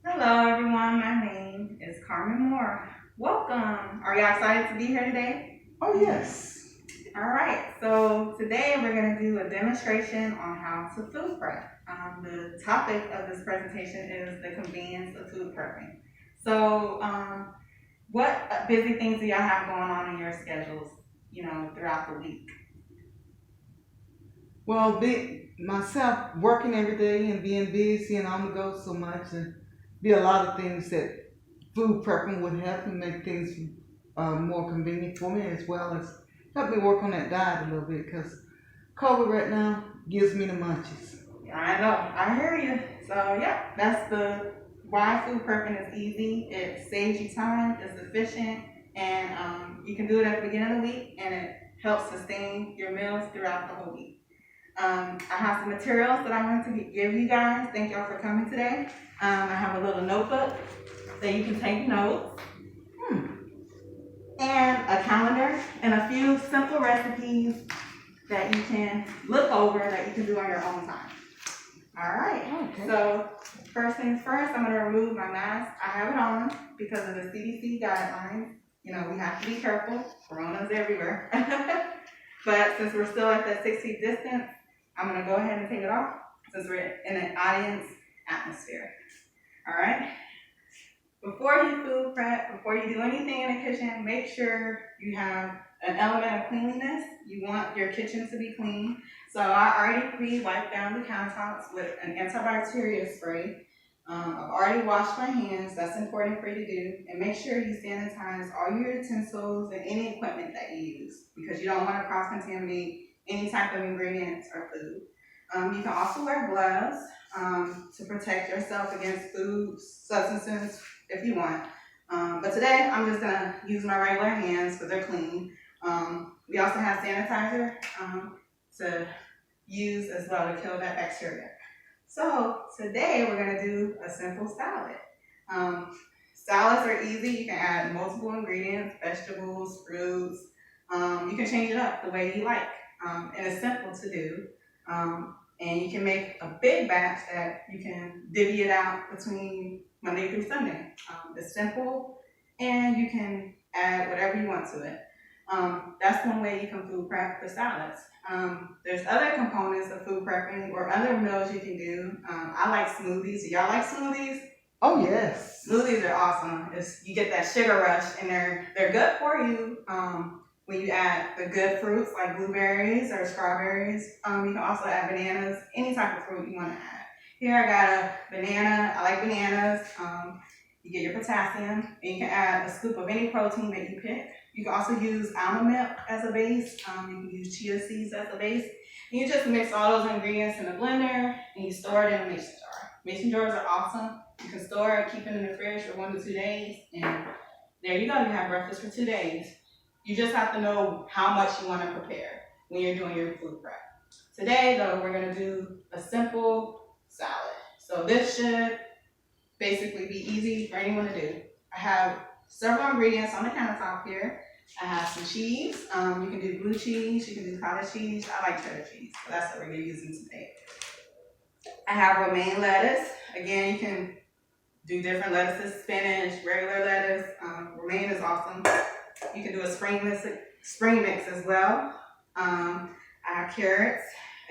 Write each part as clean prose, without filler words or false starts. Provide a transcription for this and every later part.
Hello, everyone. My name is Carmen Moore. Welcome. Are y'all excited to be here today? Oh, yes. All right. So today we're going to do a demonstration on how to food prep. The topic of this presentation is the convenience of food prepping. So, what busy things do y'all have going on in your schedules? Throughout the week. Well, myself working every day and being busy and on the go so much, and be a lot of things that food prepping would help and make things more convenient for me, as well as help me work on that diet a little bit, because COVID right now gives me the munchies. I know. I hear you. So yeah, that's the why food prepping is easy. It saves you time. It's efficient, and you can do it at the beginning of the week, and it helps sustain your meals throughout the whole week. I have some materials that I want to give you guys. Thank y'all for coming today. I have a little notebook so you can take notes, and a calendar, and a few simple recipes that you can look over that you can do on your own time. All right. Okay. So first things first, I'm going to remove my mask. I have it on because of the CDC guidelines. We have to be careful. Corona's everywhere. But since we're still at that 6 feet distance, I'm going to go ahead and take it off since we're in an audience atmosphere. All right. Before you food prep, before you do anything in the kitchen, make sure you have an element of cleanliness. You want your kitchen to be clean. So I already pre-wiped down the countertops with an antibacterial spray. I've already washed my hands. That's important for you to do. And make sure you sanitize all your utensils and any equipment that you use, because you don't want to cross-contaminate any type of ingredients or food. You can also wear gloves to protect yourself against food substances if you want. But today I'm just gonna use my regular hands because they're clean. We also have sanitizer to use as well to kill that bacteria. So today we're gonna do a simple salad. Salads are easy. You can add multiple ingredients, vegetables, fruits. You can change it up the way you like. And it's simple to do. And you can make a big batch that you can divvy it out between Monday through Sunday. It's simple, and you can add whatever you want to it. That's one way you can food prep for salads. There's other components of food prepping or other meals you can do. I like smoothies. Do y'all like smoothies? Oh, yes. Smoothies are awesome. You get that sugar rush, and they're good for you. When you add the good fruits like blueberries or strawberries, you can also add bananas, any type of fruit you want to add. Here I got a banana. I like bananas. You get your potassium, and you can add a scoop of any protein that you pick. You can also use almond milk as a base. You can use chia seeds as a base. And you just mix all those ingredients in a blender, and you store it in a mason jar. Mason jars are awesome. You can store it, keep it in the fridge for 1 to 2 days, and there you go. You have breakfast for 2 days. You just have to know how much you want to prepare when you're doing your food prep. Today, though, we're going to do a simple salad. So this should basically be easy for anyone to do. I have several ingredients on the countertop here. I have some cheese. You can do blue cheese. You can do cottage cheese. I like cheddar cheese, so that's what we're using today. I have romaine lettuce. Again, you can do different lettuces, spinach, regular lettuce. Romaine is awesome. You can do a spring mix as well. I have carrots.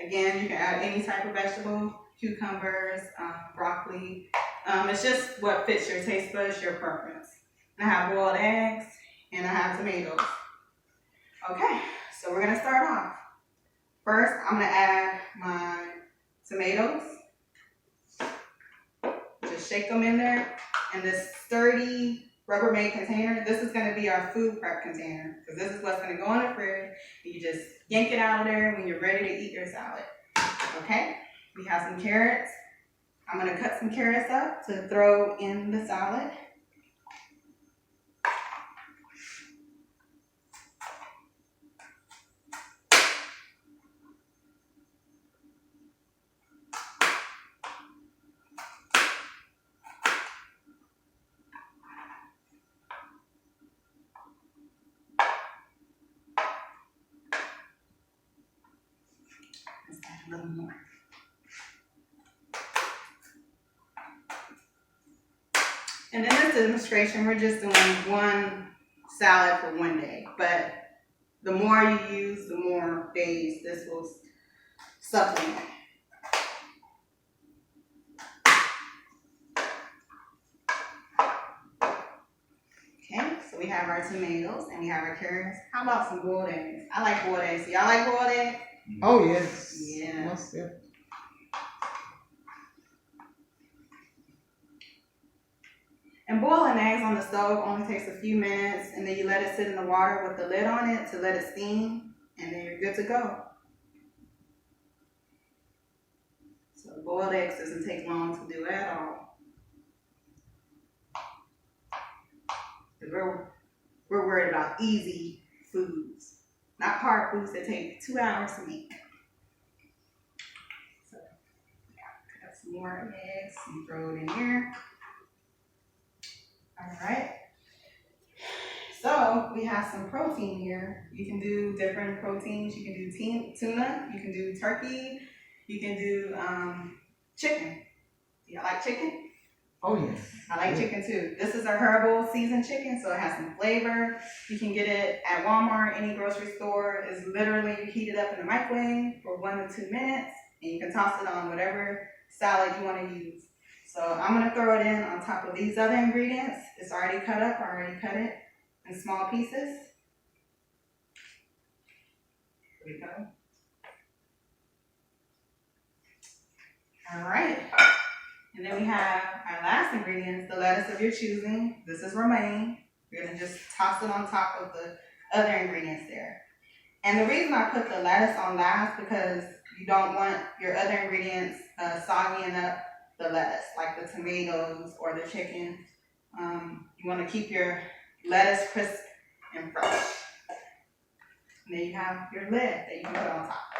Again, you can add any type of vegetable, cucumbers, broccoli. It's just what fits your taste buds, your preference. And I have boiled eggs, and I have tomatoes. Okay, so we're gonna start off. First, I'm gonna add my tomatoes. Just shake them in there. And this sturdy Rubbermaid container, this is going to be our food prep container, because this is what's going to go in the fridge. You just yank it out of there when you're ready to eat your salad. Okay, we have some carrots. I'm going to cut some carrots up to throw in the salad. Let's add a little more. And in this demonstration, we're just doing one salad for one day. But the more you use, the more days this will supplement. Okay, so we have our tomatoes and we have our carrots. How about some boiled eggs? I like boiled eggs. Y'all like boiled eggs? Oh yes. Yeah. Most definitely. And boiling eggs on the stove only takes a few minutes, and then you let it sit in the water with the lid on it to let it steam, and then you're good to go. So boiled eggs doesn't take long to do at all. We're worried about easy foods, not hard foods that take 2 hours to make. So cut up some more eggs and throw it in here. All right. So we have some protein here. You can do different proteins. You can do tuna. You can do turkey. You can do chicken. You like chicken? Oh yes. I like chicken too. This is a herbal seasoned chicken, so it has some flavor. You can get it at Walmart, any grocery store. It's literally, you heat it up in the microwave for 1 to 2 minutes, and you can toss it on whatever salad you want to use. So I'm gonna throw it in on top of these other ingredients. It's already cut up. I already cut it in small pieces. Here we go. All right. And then we have our last ingredients, the lettuce of your choosing. This is romaine. You're gonna just toss it on top of the other ingredients there. And the reason I put the lettuce on last because you don't want your other ingredients soggying up the lettuce, like the tomatoes or the chicken. You want to keep your lettuce crisp and fresh. And then you have your lid that you can put on top.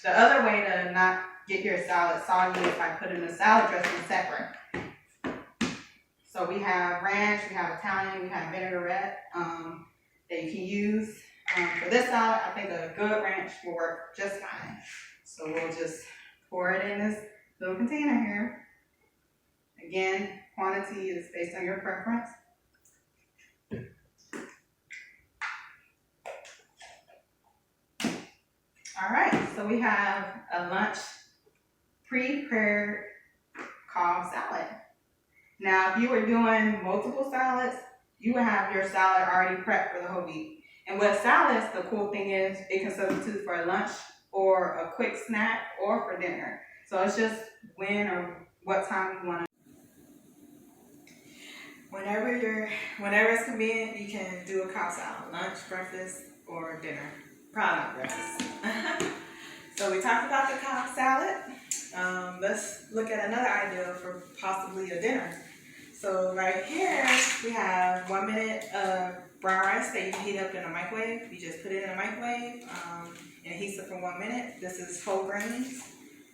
The other way to not get your salad soggy is by putting the salad dressing separate. So we have ranch, we have Italian, we have vinaigrette that you can use. For this salad, I think a good ranch will work just fine. So we'll just pour it in this little container here. Again, quantity is based on your preference. All right, so we have a lunch pre-prepared Cobb salad. Now, if you were doing multiple salads, you would have your salad already prepped for the whole week. And with salads, the cool thing is it can substitute for a lunch or a quick snack or for dinner. So it's just when or what time you want to. Whenever it's convenient, you can do a Cobb salad, lunch, breakfast, or dinner. Probably not breakfast. So we talked about the Cobb salad. Let's look at another idea for possibly a dinner. So right here, we have 1 minute of brown rice that you can heat up in a microwave. You just put it in a microwave and it heats up for 1 minute. This is whole grains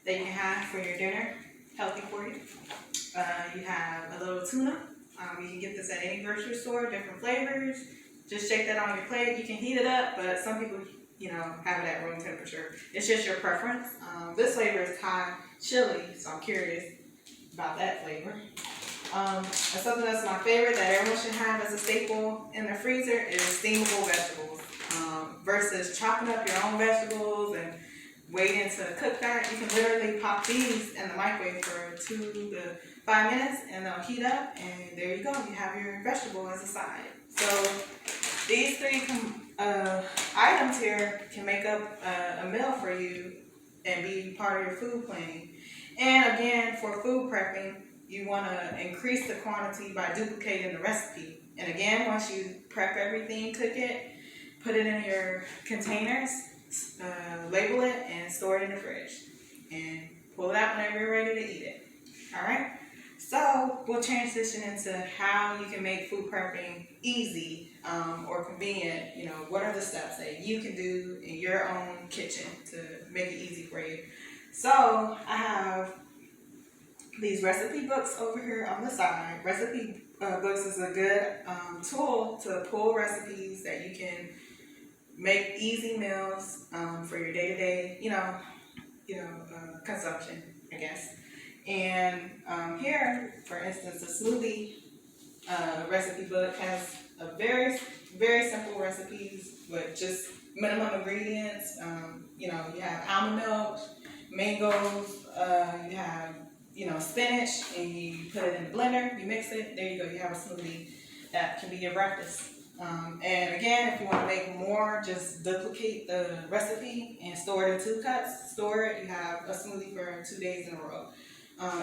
that you can have for your dinner, healthy for you. You have a little tuna. You can get this at any grocery store, different flavors. Just shake that on your plate. You can heat it up, but some people, have it at room temperature. It's just your preference. This flavor is Thai chili, so I'm curious about that flavor. And something that's my favorite that everyone should have as a staple in their freezer is steamable vegetables. Versus chopping up your own vegetables and waiting to cook that, you can literally pop these in the microwave for 2 to 5 minutes and they'll heat up and there you go. You have your vegetable as a side. So these three items here can make up a meal for you and be part of your food planning. And again, for food prepping, you want to increase the quantity by duplicating the recipe. And again, once you prep everything, cook it, put it in your containers, label it, and store it in the fridge. And pull it out whenever you're ready to eat it. All right? So we'll transition into how you can make food prepping easy or convenient. What are the steps that you can do in your own kitchen to make it easy for you? So I have these recipe books over here on the side. Recipe books is a good tool to pull recipes that you can make easy meals for your day-to-day, consumption, I guess. And here, for instance, the smoothie recipe book has a very simple recipes with just minimum ingredients. You have almond milk, mangoes, you have, spinach, and you put it in the blender, you mix it, there you go, you have a smoothie that can be your breakfast. And again, if you want to make more, just duplicate the recipe and store it in 2 cups. Store it, you have a smoothie for 2 days in a row.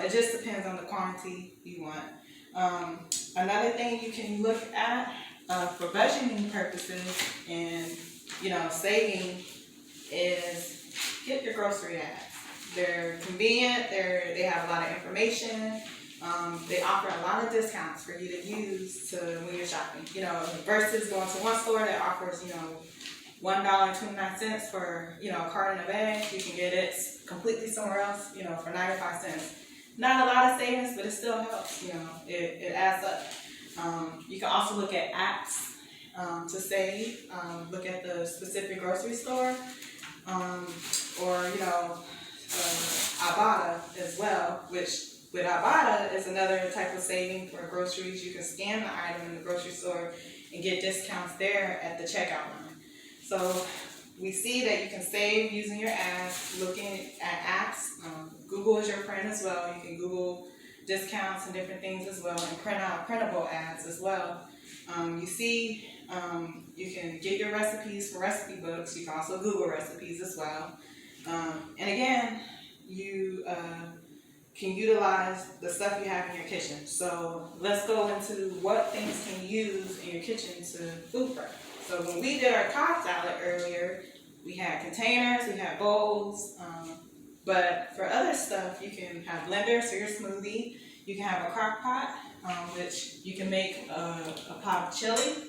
It just depends on the quantity you want. Another thing you can look at for budgeting purposes and saving is get your grocery ads. They're convenient. They have a lot of information. They offer a lot of discounts for you to use when you're shopping. Versus going to one store that offers $1.29 for a carton of eggs. You can get it completely somewhere else for 95 cents. Not a lot of savings, but it still helps. It adds up. You can also look at apps to save. Look at the specific grocery store, or Ibotta as well, which with Ibotta is another type of saving for groceries. You can scan the item in the grocery store and get discounts there at the checkout line. So we see that you can save using your ads, looking at apps. Google is your friend as well. You can Google discounts and different things as well, and print out printable ads as well. You can get your recipes from recipe books. You can also Google recipes as well. And again, you can utilize the stuff you have in your kitchen. So let's go into what things can you use in your kitchen to food prep. So when we did our Cobb salad earlier, we had containers, we had bowls, but for other stuff, you can have blenders for your smoothie. You can have a crock pot, which you can make a pot of chili.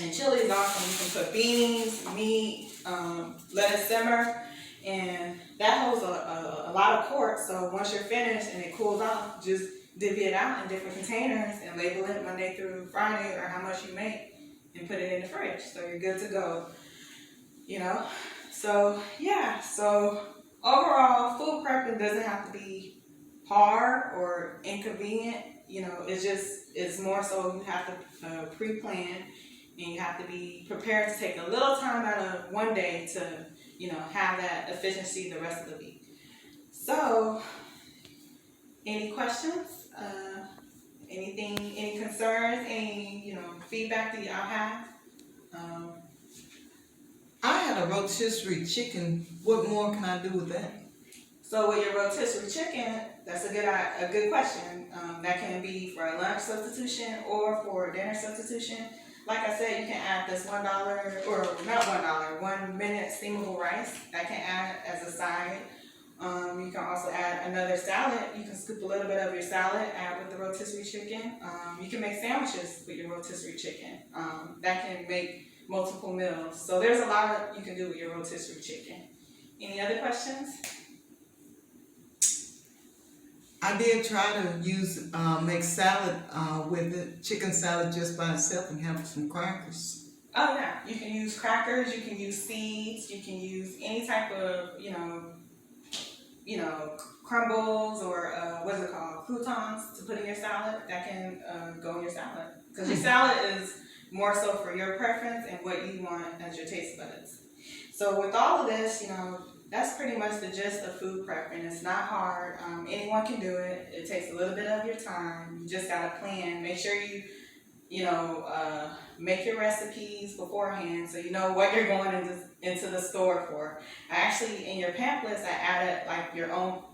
And chili is awesome. You can put beans, meat, let it simmer, and that holds a lot of quarts. So once you're finished and it cools off, just divvy it out in different containers and label it Monday through Friday or how much you make, and put it in the fridge. So you're good to go. So yeah. So overall, food prepping doesn't have to be hard or inconvenient. It's more so you have to pre-plan, and you have to be prepared to take a little time out of one day to, have that efficiency the rest of the week. So, any questions? Any concerns? Any, feedback that y'all have? I had a rotisserie chicken. What more can I do with that? So with your rotisserie chicken, that's a good question. That can be for a lunch substitution or for a dinner substitution. Like I said, you can add this $1, or not $1, 1 minute steamable rice. That can add as a side. You can also add another salad. You can scoop a little bit of your salad, add with the rotisserie chicken. You can make sandwiches with your rotisserie chicken. That can make multiple meals. So there's a lot you can do with your rotisserie chicken. Any other questions? I did try to make salad with it, chicken salad just by itself, and have some crackers. Oh yeah, you can use crackers, you can use seeds, you can use any type of, crumbles or what's it called, croutons to put in your salad. That can go in your salad. Because your salad is more so for your preference and what you want as your taste buds. So with all of this, that's pretty much the gist of food prepping. It's not hard. Anyone can do it. It takes a little bit of your time. You just gotta plan. Make sure you make your recipes beforehand so you know what you're going into the store for. In your pamphlets, I added like your own,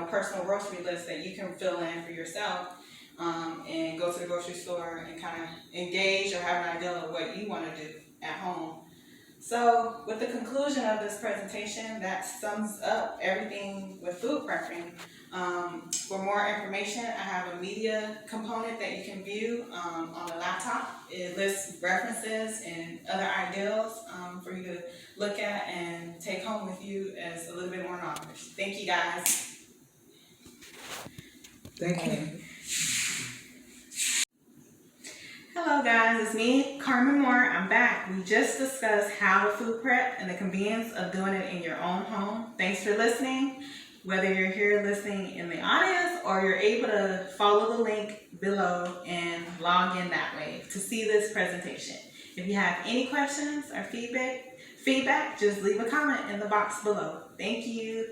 personal grocery list that you can fill in for yourself, and go to the grocery store and kind of engage or have an idea of what you want to do at home. So with the conclusion of this presentation, that sums up everything with food prepping. For more information, I have a media component that you can view on the laptop. It lists references and other ideals for you to look at and take home with you as a little bit more knowledge. Thank you guys. Thank you. Hello guys, it's me, Carmen Moore. I'm back. We just discussed how to food prep and the convenience of doing it in your own home. Thanks for listening. whether you're here listening in the audience or you're able to follow the link below and log in that way to see this presentation. If you have any questions or feedback, just leave a comment in the box below. Thank you.